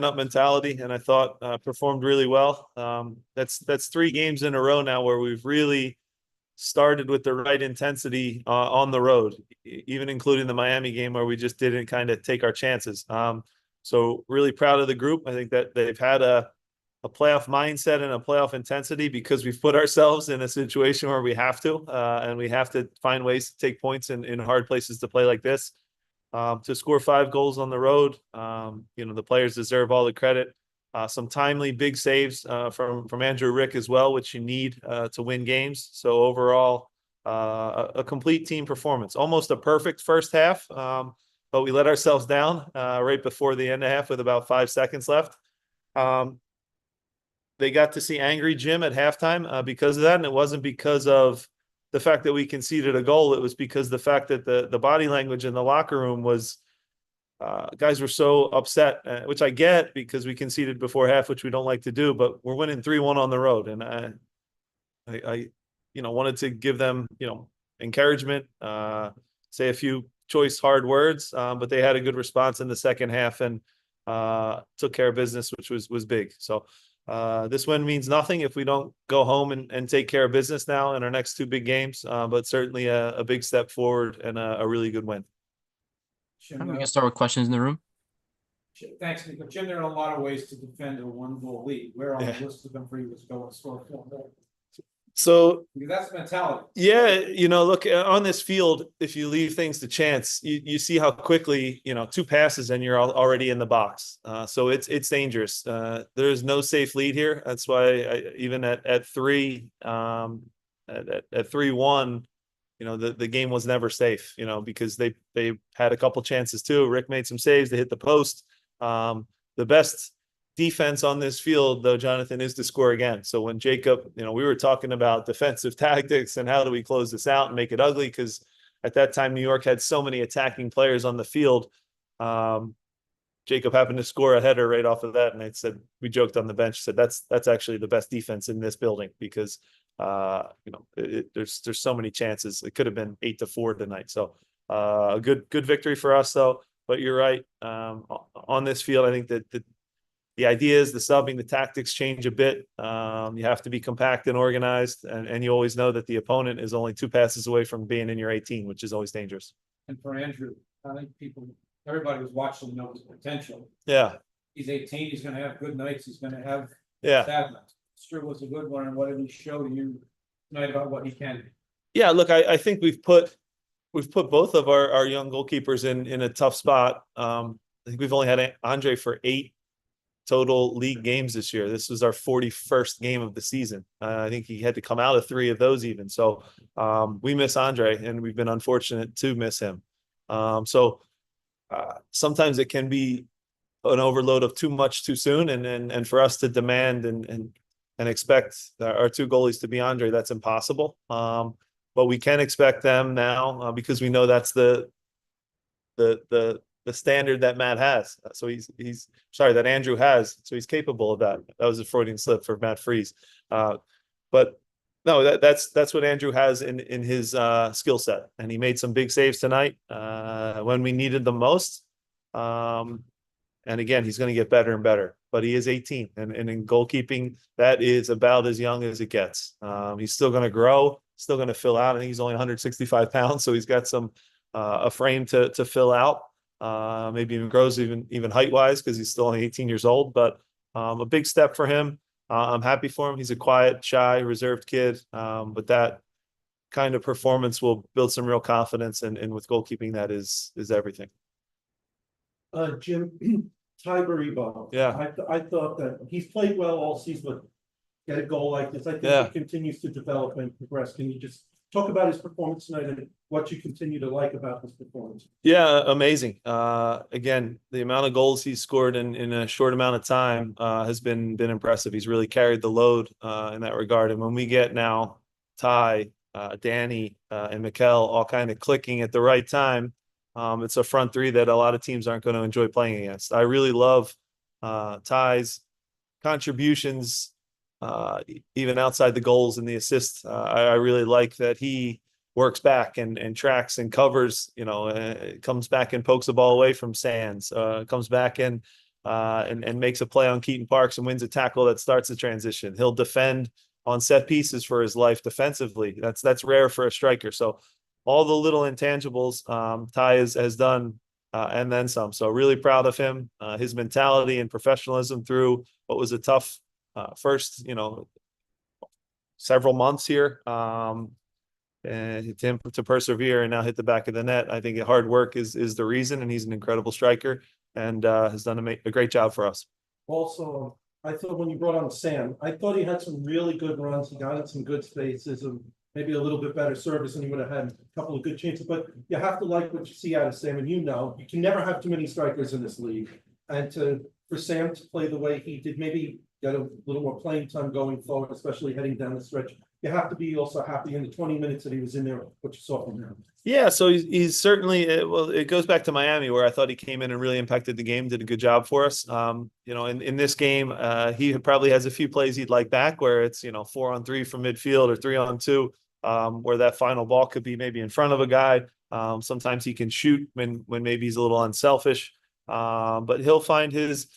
up mentality, and I thought performed really well. That's 3 games in a row now where we've really started with the right intensity on the road, even including the Miami game where we just didn't kind of take our chances. So really proud of the group. I think that they've had a playoff mindset and a playoff intensity because we've put ourselves in a situation where we have to, and we have to find ways to take points in hard places to play like this. To score 5 goals on the road, the players deserve all the credit. Some timely big saves from Andrew Rick as well, which you need to win games. So overall, a complete team performance. Almost a perfect first half, but we let ourselves down right before the end of the half with about 5 seconds left. They got to see angry Jim at halftime because of that, and it wasn't because of the fact that we conceded a goal. It was because the fact that the body language in the locker room was guys were so upset, which I get because we conceded before half, which we don't like to do, but we're winning 3-1 on the road. And I wanted to give them, encouragement, say a few choice, hard words, but they had a good response in the second half and took care of business, which was big. So this win means nothing if we don't go home and take care of business now in our next 2 big games, but certainly a big step forward and a really good win. We can start with questions in the room. Thanks, Nico. Jim, there are a lot of ways to defend a 1-goal lead. Where on the list of them for you was go and score 4 goals? So because that's the mentality. Yeah, look, on this field, if you leave things to chance, you see how quickly, 2 passes and you're already in the box. So it's dangerous. There's no safe lead here. That's why even at 3, at 3-1, the game was never safe, because they had a couple chances too. Rick made some saves. They hit the post. The best defense on this field, though, Jonathan, is to score again. So when Jacob, we were talking about defensive tactics and how do we close this out and make it ugly, because at that time New York had so many attacking players on the field. Jacob happened to score a header right off of that, and we joked on the bench, said that's actually the best defense in this building because there's so many chances. It could have been 8-4 tonight. So a good victory for us, though. But you're right. On this field, I think that the ideas, the subbing, the tactics change a bit. You have to be compact and organized, and you always know that the opponent is only 2 passes away from being in your 18, which is always dangerous. And for Andrew, I think everybody was watching know his potential. Yeah. He's 18. He's going to have good nights. He's going to have bad nights. Sure was a good one. And what did he show you tonight about what he can do? Yeah, look, I think we've put both of our young goalkeepers in a tough spot. I think we've only had Andre for 8 total league games this year. This was our 41st game of the season. I think he had to come out of 3 of those even. So we miss Andre, and we've been unfortunate to miss him. Sometimes it can be an overload of too much too soon, and for us to demand and expect our 2 goalies to be Andre, that's impossible. But we can expect them now because we know that's the standard that Matt has. So that Andrew has. So he's capable of that. That was a Freudian slip for Matt Freese. But no, that's what Andrew has in his skill set. And he made some big saves tonight when we needed them most. And again, he's going to get better and better, but he is 18, and in goalkeeping, that is about as young as it gets. He's still going to grow, still going to fill out. I think he's only 165 pounds. So he's got a frame to fill out. Maybe even grows even height wise because he's still only 18 years old, but a big step for him. I'm happy for him. He's a quiet, shy, reserved kid, but that kind of performance will build some real confidence, and with goalkeeping, that is everything. Jim, Ty Baribo. Yeah, I thought that he's played well all season, but get a goal like this, I think he continues to develop and progress. Can you just talk about his performance tonight and what you continue to like about his performance? Yeah, amazing. Again, the amount of goals he's scored in a short amount of time has been impressive. He's really carried the load in that regard. And when we get now Ty, Danny, and Mikel all kind of clicking at the right time, it's a front 3 that a lot of teams aren't going to enjoy playing against. I really love Ty's contributions, even outside the goals and the assists. I really like that he works back and tracks and covers, comes back and pokes the ball away from Sands, comes back and and makes a play on Keaton Parks and wins a tackle that starts the transition. He'll defend on set pieces for his life defensively. That's rare for a striker. So all the little intangibles Ty has done and then some. So really proud of him, his mentality and professionalism through what was a tough first, several months here. And to persevere and now hit the back of the net. I think hard work is the reason, and he's an incredible striker and has done a great job for us. Also, I thought when you brought on Sam, I thought he had some really good runs. He got in some good spaces and maybe a little bit better service, and he would have had a couple of good chances. But you have to like what you see out of Sam, and you can never have too many strikers in this league. And for Sam to play the way he did, maybe get a little more playing time going forward, especially heading down the stretch. You have to be also happy in the 20 minutes that he was in there, what you saw from him. Yeah, so he's certainly, it goes back to Miami where I thought he came in and really impacted the game, did a good job for us. In this game, he probably has a few plays he'd like back where it's, 4-on-3 from midfield or 3-on-2, where that final ball could be maybe in front of a guy. Sometimes he can shoot when maybe he's a little unselfish, but he'll find his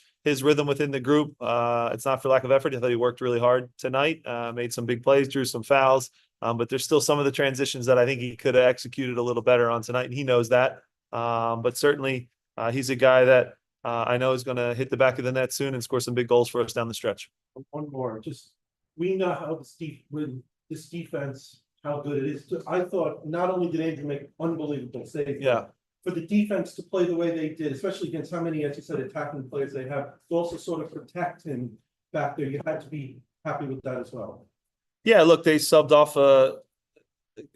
rhythm within the group. It's not for lack of effort. I thought he worked really hard tonight, made some big plays, drew some fouls. But there's still some of the transitions that I think he could have executed a little better on tonight, and he knows that. But certainly he's a guy that I know is going to hit the back of the net soon and score some big goals for us down the stretch. One more, we know how with this defense, how good it is. I thought not only did Andrew make unbelievable saves, Yeah. For the defense to play the way they did, especially against how many, as you said, attacking players they have, to also sort of protect him back there, you had to be happy with that as well. Yeah, look, they subbed off a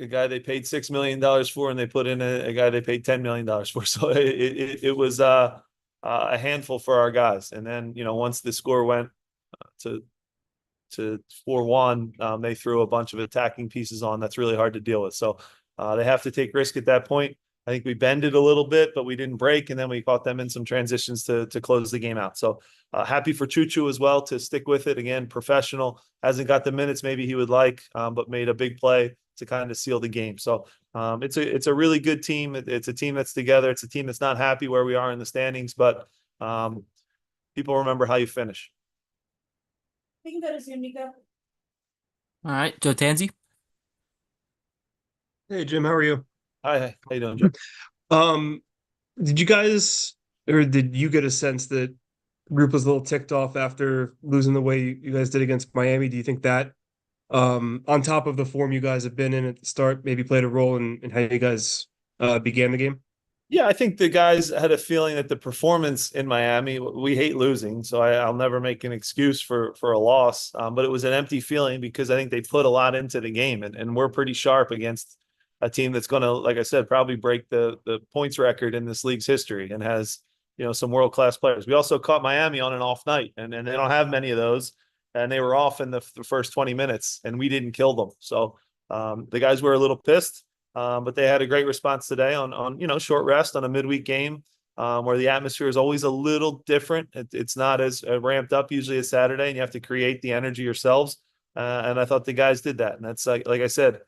guy they paid $6 million for, and they put in a guy they paid $10 million for. So it was a handful for our guys. And then, once the score went to 4-1, they threw a bunch of attacking pieces on. That's really hard to deal with. So they have to take risk at that point. I think we bended a little bit, but we didn't break, and then we caught them in some transitions to close the game out. So happy for Chuchu as well to stick with it. Again, professional, hasn't got the minutes maybe he would like, but made a big play to kind of seal the game. So it's a really good team. It's a team that's together. It's a team that's not happy where we are in the standings, but people remember how you finish. We can go to Zoom, Nico. All right, Joe Tanzi. Hey Jim, how are you? Hi, how you doing, Joe? Did you guys, or did you get a sense that the group was a little ticked off after losing the way you guys did against Miami? Do you think that, on top of the form you guys have been in at the start, maybe played a role in how you guys began the game? Yeah, I think the guys had a feeling that the performance in Miami, we hate losing, so I'll never make an excuse for a loss, but it was an empty feeling because I think they put a lot into the game, and we're pretty sharp against a team that's going to, like I said, probably break the points record in this league's history and has, some world-class players. We also caught Miami on an off night, and they don't have many of those, and they were off in the first 20 minutes, and we didn't kill them. So the guys were a little pissed, but they had a great response today on short rest on a midweek game, where the atmosphere is always a little different. It's not as ramped up usually as Saturday, and you have to create the energy yourselves. And I thought the guys did that, and that's like I said,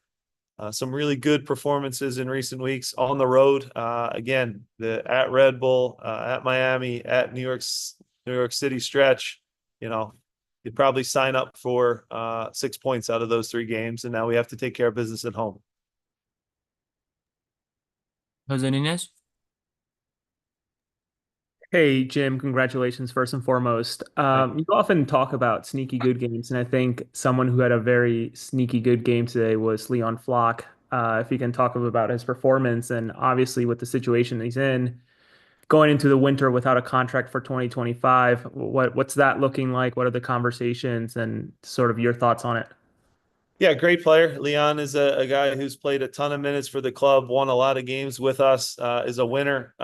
some really good performances in recent weeks on the road. Again, at Red Bull, at Miami, at New York City stretch. You'd probably sign up for 6 points out of those 3 games, and now we have to take care of business at home. Jose Nunez. Hey, Jim, congratulations first and foremost. You often talk about sneaky good games, and I think someone who had a very sneaky good game today was Leon Flock. If you can talk about his performance and obviously with the situation he's in, going into the winter without a contract for 2025, what's that looking like? What are the conversations and sort of your thoughts on it? Yeah, great player. Leon is a guy who's played a ton of minutes for the club, won a lot of games with us, is a winner,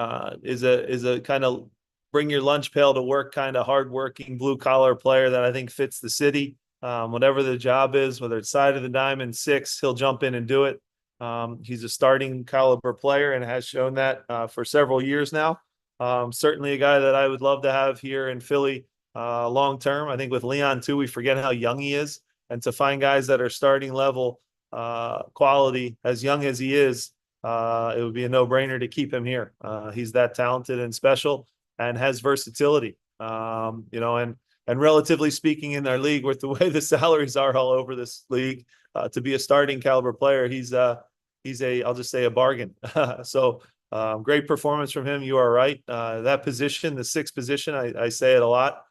is a kind of bring your lunch pail to work, kind of hardworking blue collar player that I think fits the city. Whatever the job is, whether it's side of the diamond, 6, he'll jump in and do it. He's a starting caliber player and has shown that for several years now. Certainly a guy that I would love to have here in Philly long term. I think with Leon too, we forget how young he is. And to find guys that are starting level quality as young as he is, it would be a no-brainer to keep him here. He's that talented and special and has versatility. You know, and relatively speaking in our league, with the way the salaries are all over this league, to be a starting caliber player, he's I'll just say a bargain. So great performance from him. You are right. That position, the sixth position, I say it a lot.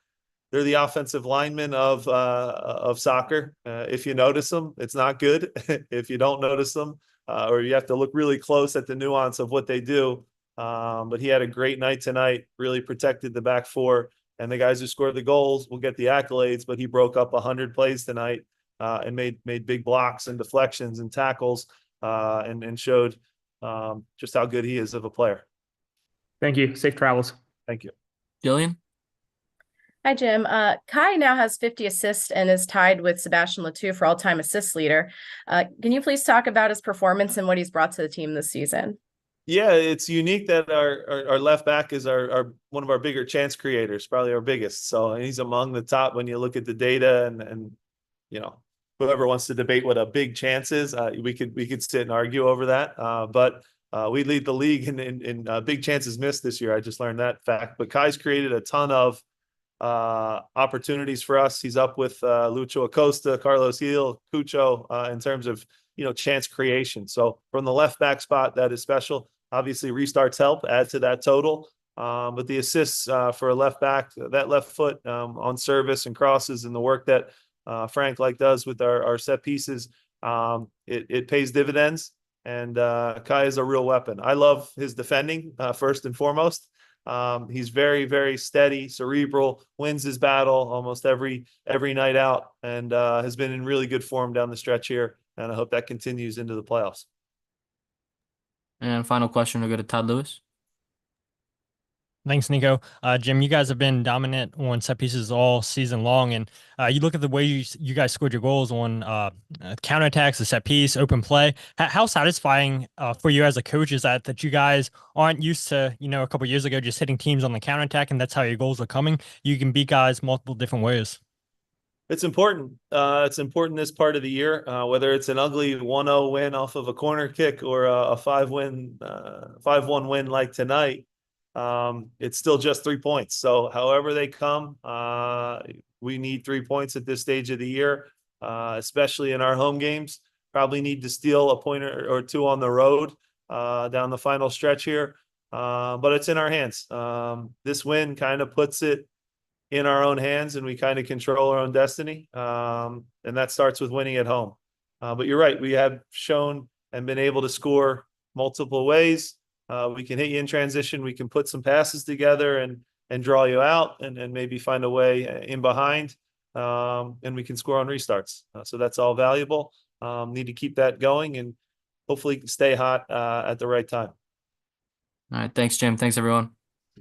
They're the offensive linemen of soccer. If you notice them, it's not good. If you don't notice them, or you have to look really close at the nuance of what they do. But he had a great night tonight, really protected the back four. And the guys who scored the goals will get the accolades, but he broke up 100 plays tonight and made big blocks and deflections and tackles and showed just how good he is of a player. Thank you. Safe travels. Thank you. Jillian? Hi, Jim. Kai now has 50 assists and is tied with Sebastian Latou for all-time assist leader. Can you please talk about his performance and what he's brought to the team this season? Yeah, it's unique that our left back is our one of our bigger chance creators, probably our biggest. So he's among the top when you look at the data and you know, whoever wants to debate what a big chance is, we could sit and argue over that. But we lead the league in big chances missed this year. I just learned that fact. But Kai's created a ton of opportunities for us. He's up with Lucho Acosta, Carlos Gil, Cucho in terms of, you know, chance creation. So from the left back spot, that is special. Obviously, restarts help add to that total. But the assists for a left back, that left foot on service and crosses, and the work that Frank does with our set pieces, it pays dividends. And Kai is a real weapon. I love his defending first and foremost. He's very, very steady, cerebral, wins his battle almost every night out, and has been in really good form down the stretch here. And I hope that continues into the playoffs. And final question, we'll go to Todd Lewis. Thanks, Nico. Jim, you guys have been dominant on set pieces all season long, and you look at the way you guys scored your goals on counterattacks, the set piece, open play. How satisfying for you as a coach is that you guys aren't used to, you know, a couple years ago just hitting teams on the counterattack, and that's how your goals are coming. You can beat guys multiple different ways. It's important. It's important this part of the year, whether it's an ugly 1-0 win off of a corner kick or a 5-1 win like tonight. It's still just 3 points. So however they come, we need 3 points at this stage of the year, especially in our home games. Probably need to steal a point or two on the road down the final stretch here. But it's in our hands. This win kind of puts it in our own hands, and we kind of control our own destiny. And that starts with winning at home. But you're right. We have shown and been able to score multiple ways. We can hit you in transition. We can put some passes together and draw you out and maybe find a way in behind. And we can score on restarts. So that's all valuable. Need to keep that going and hopefully stay hot at the right time. All right. Thanks, Jim. Thanks, everyone.